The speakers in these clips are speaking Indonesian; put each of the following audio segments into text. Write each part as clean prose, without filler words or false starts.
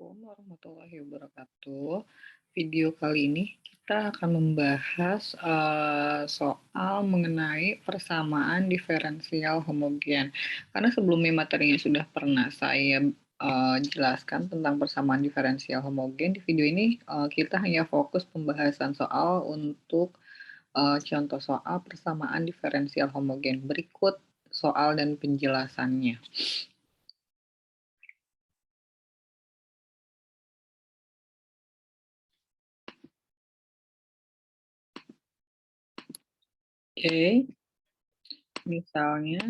Assalamualaikum warahmatullahi wabarakatuh. Video kali ini kita akan membahas soal mengenai persamaan diferensial homogen. Karena sebelumnya materinya sudah pernah saya jelaskan tentang persamaan diferensial homogen. Di video ini kita hanya fokus pembahasan soal untuk contoh soal persamaan diferensial homogen. Berikut soal dan penjelasannya. Oke, misalnya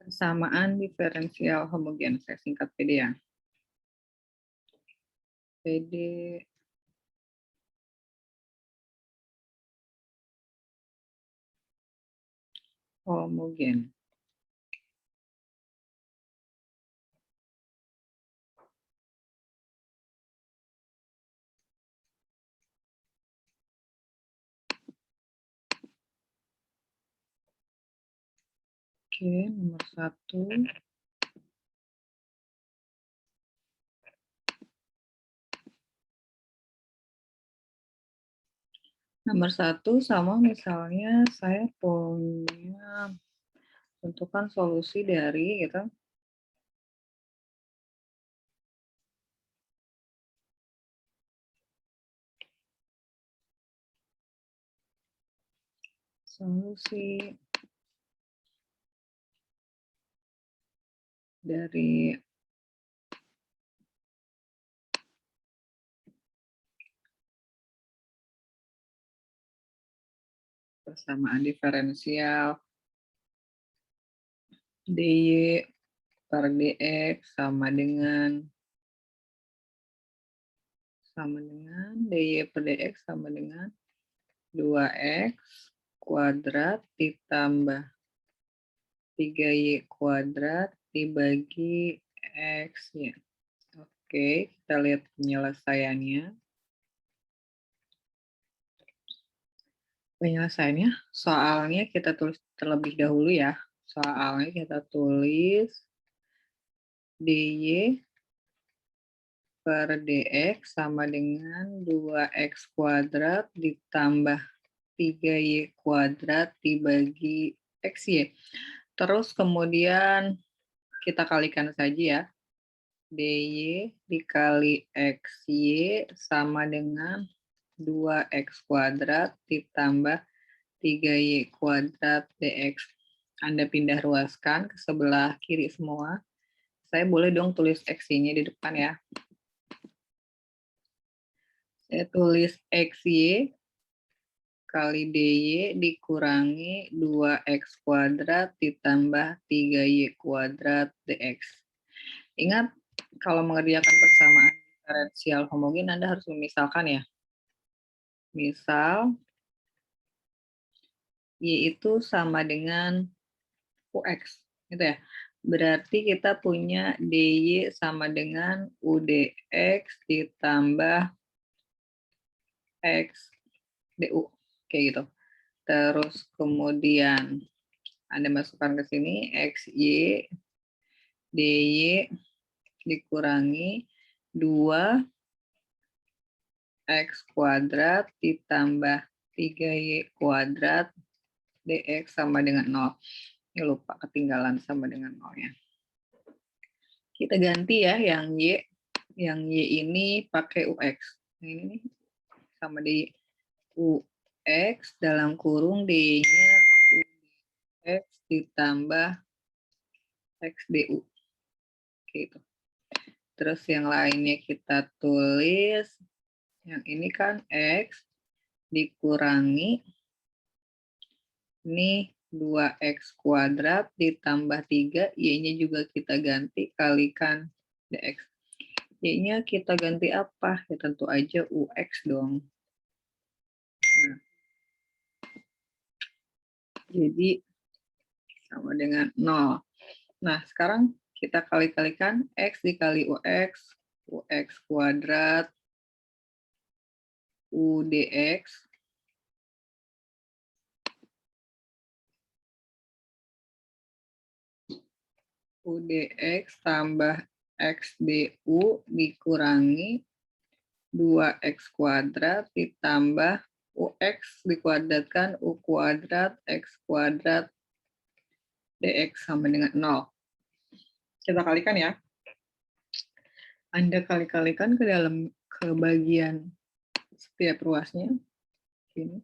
persamaan diferensial homogen, saya singkat PD ya. PD homogen. Oke, nomor 1. Nomor 1 sama misalnya saya punya tentukan solusi dari gitu. Solusi dari persamaan diferensial dy per dx sama dengan dy per dx sama dengan 2x kuadrat ditambah 3y kuadrat dibagi x-nya. Oke, kita lihat penyelesaiannya. Penyelesaiannya, soalnya kita tulis terlebih dahulu ya. Soalnya kita tulis dy per dx sama dengan 2x kuadrat ditambah 3y kuadrat dibagi xy. Terus kemudian kita kalikan saja ya. dy dikali xy sama dengan 2x kuadrat ditambah 3y kuadrat dx. Anda pindah ruaskan ke sebelah kiri semua. Saya boleh dong tulis xy-nya di depan ya. Saya tulis xy kali dy dikurangi 2x kuadrat ditambah 3y kuadrat dx. Ingat, kalau mengerjakan persamaan diferensial homogen, Anda harus memisalkan ya. Misal, y itu sama dengan ux, gitu ya. Berarti kita punya dy sama dengan udx ditambah x du, kayak gitu. Terus kemudian Anda masukkan ke sini xy dy dikurangi 2 x kuadrat ditambah 3y kuadrat dx sama dengan 0. Ini lupa ketinggalan sama dengan 0-nya. Kita ganti ya yang y. Yang y ini pakai ux. Ini nih sama di ux dalam kurung d-nya ux ditambah x du. Gitu. Terus yang lainnya kita tulis, yang ini kan x dikurangi, ini 2x kuadrat ditambah 3, y-nya juga kita ganti kalikan dx. Y-nya kita ganti apa? Ya tentu aja ux dong. Nah, jadi sama dengan 0. Nah, sekarang kita kali-kalikan x dikali ux kuadrat U dx U dx tambah X du dikurangi 2X kuadrat ditambah UX dikuadratkan U kuadrat X kuadrat dx sama dengan 0. Kita kalikan ya. Anda kali-kalikan ke bagian setiap ruasnya. Ini.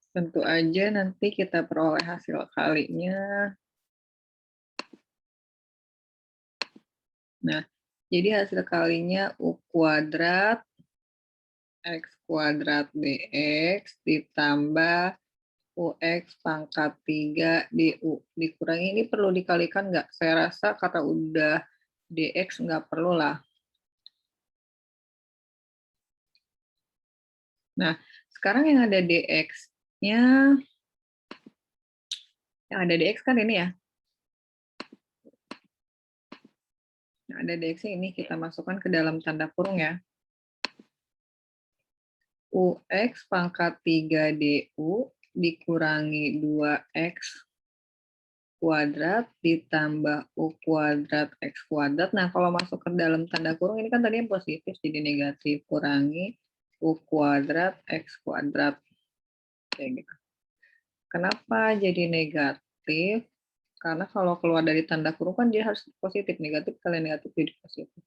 Tentu aja nanti kita peroleh hasil kalinya. Nah, jadi hasil kalinya U kuadrat X kuadrat dx ditambah UX pangkat 3 DU. Dikurangi ini perlu dikalikan nggak? Saya rasa karena udah DX nggak perlu lah. Nah, sekarang yang ada DX-nya, yang ada DX kan ini ya. Yang ada DX-nya ini kita masukkan ke dalam tanda kurung ya. UX pangkat 3 DU dikurangi 2X kuadrat ditambah U kuadrat X kuadrat. Nah, kalau masuk ke dalam tanda kurung ini kan tadi yang positif jadi negatif, kurangi U kuadrat X kuadrat. Kayak gitu. Kenapa jadi negatif? Karena kalau keluar dari tanda kurung kan dia harus positif, negatif kali negatif jadi positif.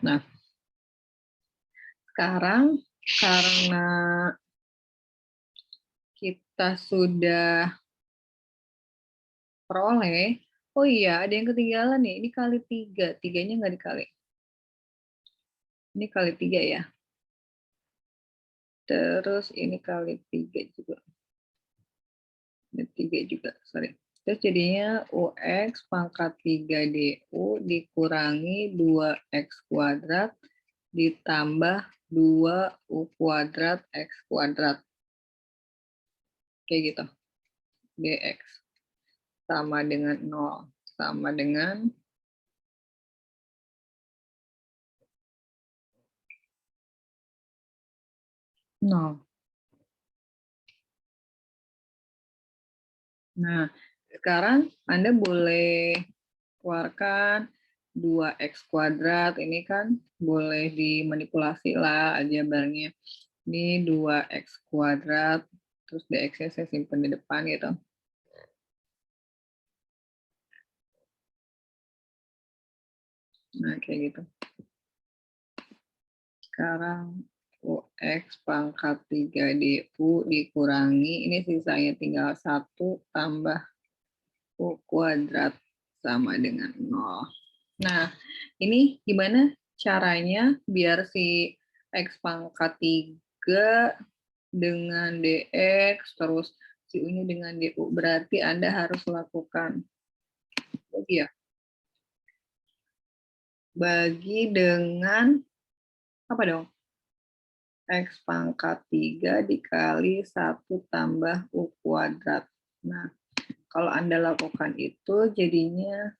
Nah, sekarang karena kita sudah peroleh, oh iya ada yang ketinggalan nih, ini kali 3, 3-nya nggak dikali. Ini kali 3 ya. Terus ini kali 3 juga. Ini 3 juga, sorry. Terus jadinya UX pangkat 3 DU dikurangi 2X kuadrat ditambah 2 U kuadrat X kuadrat. Kayak gitu. DX sama dengan 0. Sama dengan 0. Nah, sekarang Anda boleh keluarkan 2X kuadrat. Ini kan boleh dimanipulasi lah aljabarnya. Ini 2X kuadrat, terus DX-nya saya simpan di depan gitu. Nah, kayak gitu. Sekarang UX pangkat 3 DU dikurangi, ini sisanya tinggal 1 tambah U kuadrat sama dengan 0. Nah, ini gimana caranya biar si X pangkat 3 dengan DX, terus si U-nya dengan DU. Berarti Anda harus lakukan bagi ya. Bagi dengan, apa dong? X pangkat 3 dikali 1 tambah U kuadrat. Nah, kalau Anda lakukan itu jadinya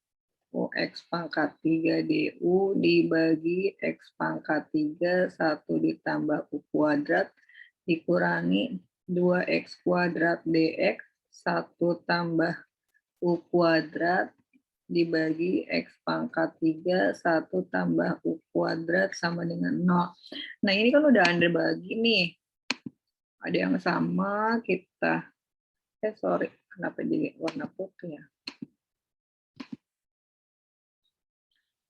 UX pangkat 3 DU dibagi X pangkat 3, 1 ditambah U kuadrat, dikurangi 2X kuadrat DX, 1 tambah U kuadrat, dibagi X pangkat 3, 1 tambah U kuadrat sama dengan 0. Nah, ini kan udah Anda bagi nih. Ada yang sama, kita, sorry, kenapa jadi warna putih ya?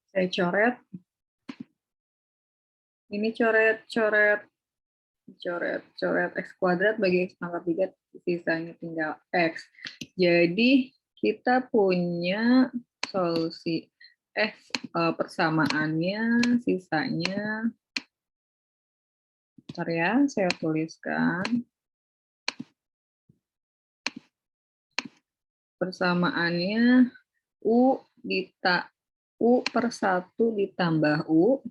Saya coret. Ini coret X kuadrat bagi X pangkat 3, sisanya tinggal X. Jadi kita punya solusi persamaannya, sisanya, bentar ya, saya tuliskan. Persamaannya U per 1 ditambah U,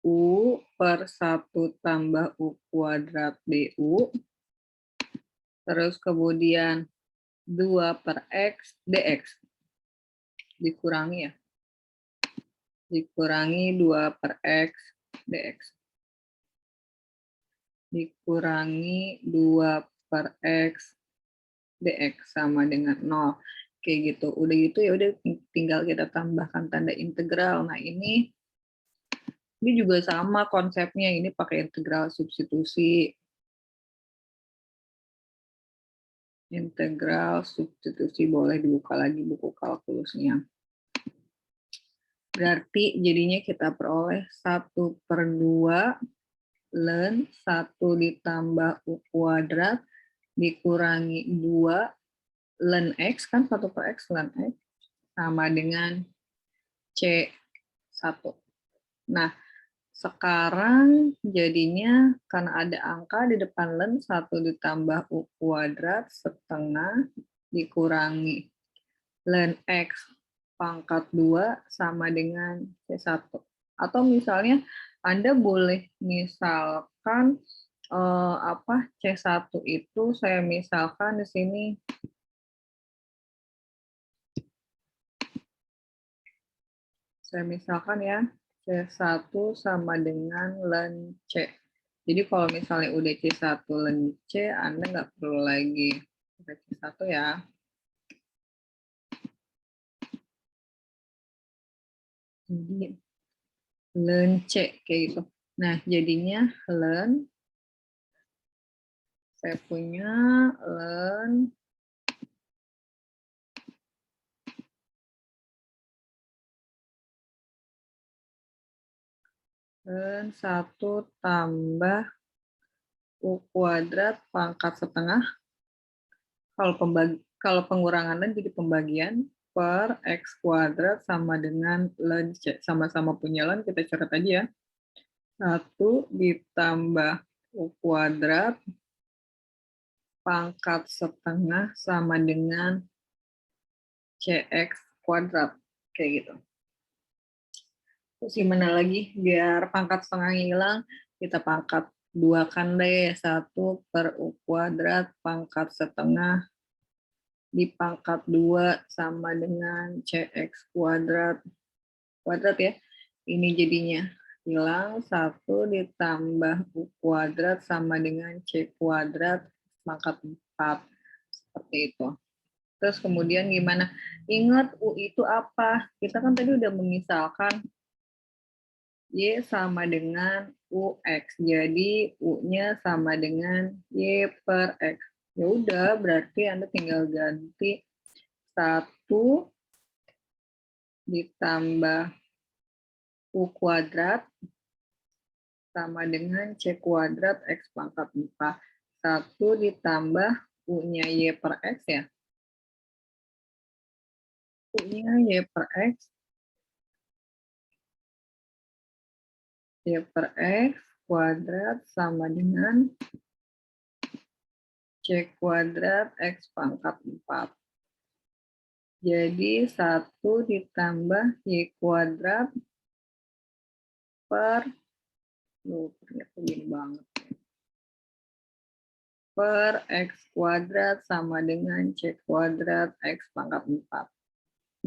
U per 1 tambah U kuadrat DU, Terus kemudian 2 per X dx. Dikurangi ya. Dikurangi 2 per X dx. Dikurangi 2 per X dx sama dengan 0. Kayak gitu. Udah gitu ya udah tinggal kita tambahkan tanda integral. Nah, ini juga sama konsepnya. Ini pakai integral substitusi. Integral substitusi boleh dibuka lagi buku kalkulusnya. Berarti jadinya kita peroleh 1/2 ln 1 ditambah U kuadrat dikurangi 2 ln X, kan 1 per X ln X, sama dengan C1. Nah, sekarang jadinya karena ada angka di depan ln 1 ditambah U kuadrat setengah dikurangi ln X pangkat 2 sama dengan C1. Atau misalnya Anda boleh misalkan C1 itu saya misalkan di sini ya C1 sama dengan ln C. Jadi kalau misalnya udah C1 ln C, Anda nggak perlu lagi pakai C1 ya. Jadi ln C kayak gitu. Nah, jadinya ln saya punya ln 1 tambah U kuadrat pangkat setengah. Kalau pengurangan ln jadi pembagian per X kuadrat sama dengan ln C. Sama-sama punya ln, kita catat aja ya. 1 ditambah U kuadrat pangkat setengah sama dengan CX kuadrat. Kayak gitu. Terus gimana lagi? Biar pangkat setengah hilang, kita pangkat 2 kan deh. 1 per U kuadrat pangkat setengah dipangkat 2 sama dengan CX kuadrat. Kuadrat ya. Ini jadinya hilang 1 ditambah U kuadrat sama dengan C kuadrat pangkat 4. Seperti itu. Terus kemudian gimana? Ingat U itu apa? Kita kan tadi udah memisalkan Y sama dengan UX. Jadi U-nya sama dengan Y per X. Ya udah, berarti Anda tinggal ganti 1 ditambah U kuadrat sama dengan C kuadrat X pangkat 4. 1 ditambah U-nya Y per X ya. U-nya Y per X. Y per X kuadrat sama dengan C kuadrat X pangkat 4. Jadi 1 ditambah Y kuadrat per, ternyata begini banget. Per X kuadrat sama dengan C kuadrat X pangkat 4.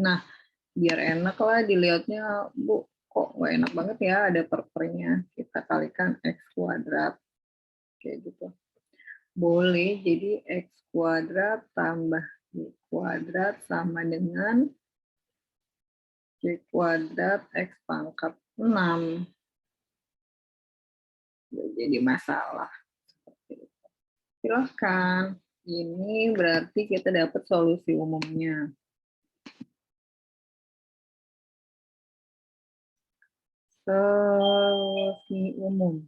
Nah, biar enak lah dilihatnya, Bu, kok nggak enak banget ya ada per-pernya. Kita kalikan X kuadrat. Kayak gitu. Boleh, jadi X kuadrat tambah Y kuadrat sama dengan C kuadrat X pangkat 6. Jadi masalah. Silahkan. Ini berarti kita dapat solusi umumnya. Solusi umum.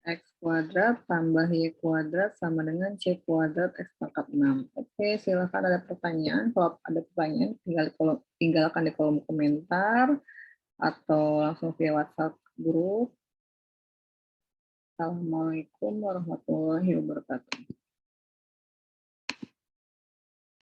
X kuadrat tambah Y kuadrat sama dengan C kuadrat X pangkat 6. Oke, silahkan ada pertanyaan. Kalau ada pertanyaan, tinggalkan di kolom komentar atau langsung via WhatsApp grup. Assalamualaikum warahmatullahi wabarakatuh.